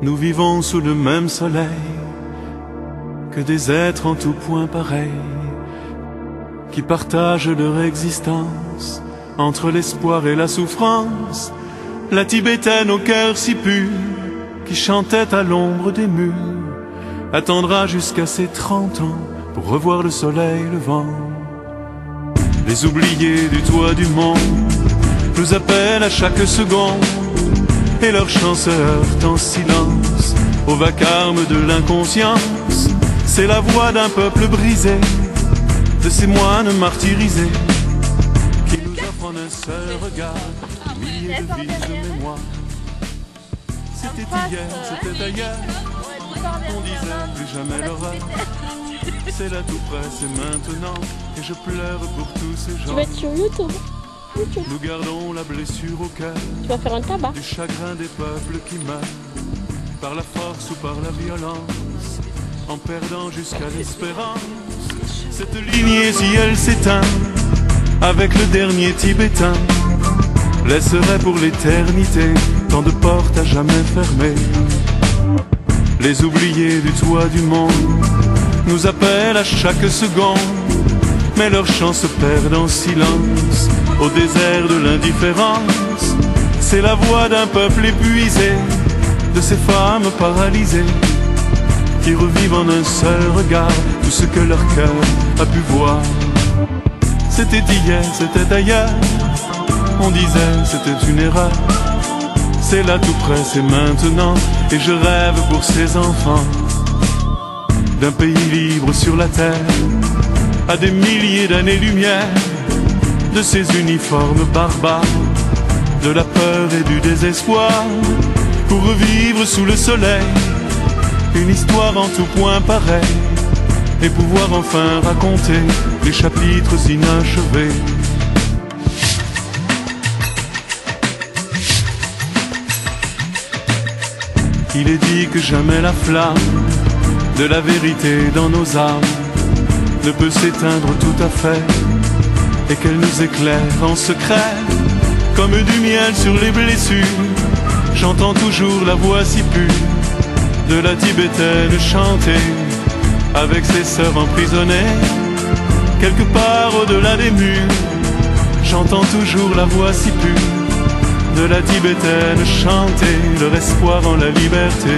Nous vivons sous le même soleil que des êtres en tout point pareils, qui partagent leur existence entre l'espoir et la souffrance. La Tibétaine au cœur si pur, qui chantait à l'ombre des murs, attendra jusqu'à ses 30 ans pour revoir le soleil levant. Les oubliés du toit du monde nous appellent à chaque seconde, et leur chant se heurte en silence au vacarme de l'inconscience. C'est la voix d'un peuple brisé, de ces moines martyrisés, qui nous offrent en un seul regard milliers de vies de mémoire. C'était hier, c'était ailleurs, on disait plus jamais l'horreur. C'est là tout près, c'est maintenant, et je pleure pour tous ces gens. Tu vas être sur YouTube. Nous gardons la blessure au cœur. Tu vas faire un tabac. Du chagrin des peuples qui meurent, par la force ou par la violence, en perdant jusqu'à l'espérance. Cette lignée, si elle s'éteint avec le dernier Tibétain, laisserait pour l'éternité tant de portes à jamais fermées. Les oubliés du toit du monde nous appellent à chaque seconde, mais leurs chants se perdent en silence au désert de l'indifférence. C'est la voix d'un peuple épuisé, de ces femmes paralysées, qui revivent en un seul regard tout ce que leur cœur a pu voir. C'était hier, c'était ailleurs, on disait c'était une erreur. C'est là tout près, c'est maintenant, et je rêve pour ces enfants d'un pays libre sur la terre, à des milliers d'années-lumière de ces uniformes barbares, de la peur et du désespoir, pour revivre sous le soleil une histoire en tout point pareille, et pouvoir enfin raconter les chapitres inachevés. Il est dit que jamais la flamme de la vérité dans nos âmes ne peut s'éteindre tout à fait, et qu'elle nous éclaire en secret comme du miel sur les blessures. J'entends toujours la voix si pure de la Tibétaine chanter avec ses sœurs emprisonnées quelque part au-delà des murs. J'entends toujours la voix si pure de la Tibétaine chanter leur espoir en la liberté.